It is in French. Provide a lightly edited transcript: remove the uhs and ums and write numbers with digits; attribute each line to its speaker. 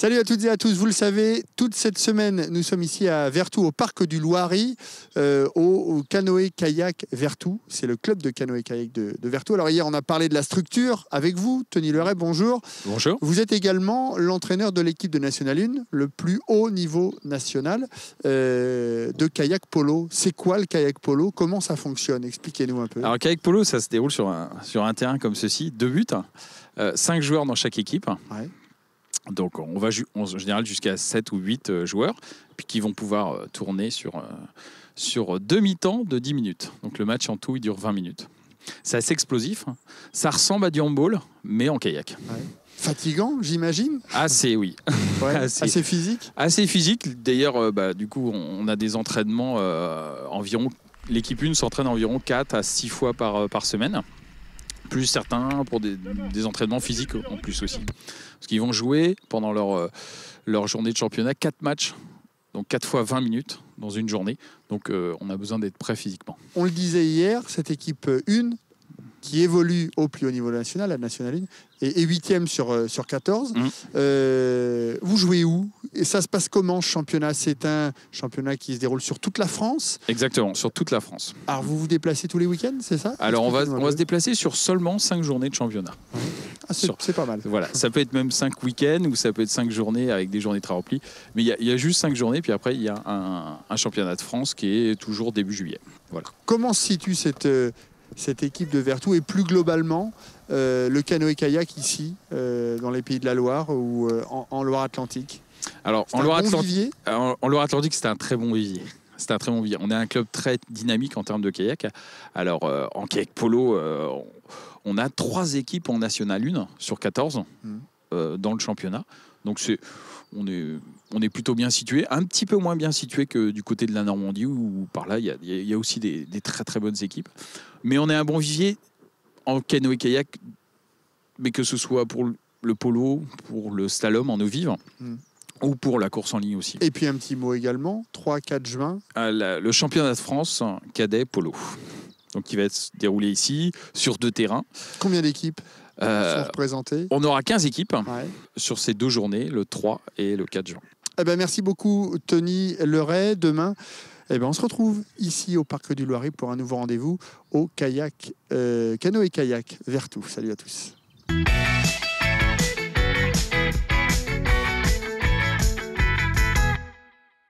Speaker 1: Salut à toutes et à tous, vous le savez, toute cette semaine, nous sommes ici à Vertou, au parc du Loiry, au canoë-kayak Vertou. C'est le club de canoë-kayak de Vertou. Alors hier, on a parlé de la structure avec vous, Tony Leray, bonjour.
Speaker 2: Bonjour.
Speaker 1: Vous êtes également l'entraîneur de l'équipe de National 1, le plus haut niveau national de kayak polo. C'est quoi le kayak polo? Comment ça fonctionne? Expliquez-nous un peu.
Speaker 2: Alors, kayak polo, ça se déroule sur un terrain comme ceci, 2 buts, 5 joueurs dans chaque équipe.
Speaker 1: Ouais.
Speaker 2: Donc, on va en général jusqu'à 7 ou 8 joueurs, puis qui vont pouvoir tourner sur demi-temps de 10 minutes. Donc, le match en tout, il dure 20 minutes. C'est assez explosif. Ça ressemble à du handball, mais en kayak. Ouais.
Speaker 1: Fatigant, j'imagine.
Speaker 2: Assez, oui.
Speaker 1: Ouais, assez physique.
Speaker 2: Assez physique. D'ailleurs, du coup, on a des entraînements environ. L'équipe 1 s'entraîne environ 4 à 6 fois par semaine. Plus certains pour des entraînements physiques en plus aussi. Parce qu'ils vont jouer pendant leur journée de championnat 4 matchs. Donc 4 fois 20 minutes dans une journée. Donc on a besoin d'être prêt physiquement.
Speaker 1: On le disait hier, cette équipe 1 qui évolue au plus haut niveau national, la National 1, et 8e sur 14. Vous jouez où? Et ça se passe comment, ce championnat? C'est un championnat qui se déroule sur toute la France?
Speaker 2: Exactement, sur toute la France.
Speaker 1: Alors, vous vous déplacez tous les week-ends, c'est ça?
Speaker 2: Alors, on va se déplacer sur seulement 5 journées de championnat.
Speaker 1: Ouais. Ah, c'est pas mal.
Speaker 2: Voilà, ça peut être même 5 week-ends ou ça peut être 5 journées avec des journées très remplies. Mais il y a juste 5 journées, puis après, il y a un championnat de France qui est toujours début juillet. Voilà.
Speaker 1: Comment se situe cette équipe de Vertou et plus globalement le canoë-kayak ici, dans les Pays de la Loire ou en Loire-Atlantique?
Speaker 2: Alors, en Loire-Atlantique, c'est un très bon vivier. C'est un très bon vivier. On est un club très dynamique en termes de kayak. Alors, en kayak polo, on a 3 équipes en National 1 sur 14 dans le championnat. Donc, on est plutôt bien situé, un petit peu moins bien situé que du côté de la Normandie, où par là, il y a aussi des très très bonnes équipes. Mais on est un bon vivier en canoë-kayak, mais que ce soit pour le polo, pour le slalom en eau vive, ou pour la course en ligne aussi.
Speaker 1: Et puis un petit mot également, 3-4 juin.
Speaker 2: Le championnat de France cadet polo. Donc qui va être déroulé ici, sur 2 terrains.
Speaker 1: Combien d'équipes sont représentées?
Speaker 2: On aura 15 équipes sur ces 2 journées, le 3 et le 4 juin.
Speaker 1: Eh ben, merci beaucoup Tony Leray. Demain, on se retrouve ici au Parc du Loiry pour un nouveau rendez-vous au canoë-kayak Vertou. Salut à tous.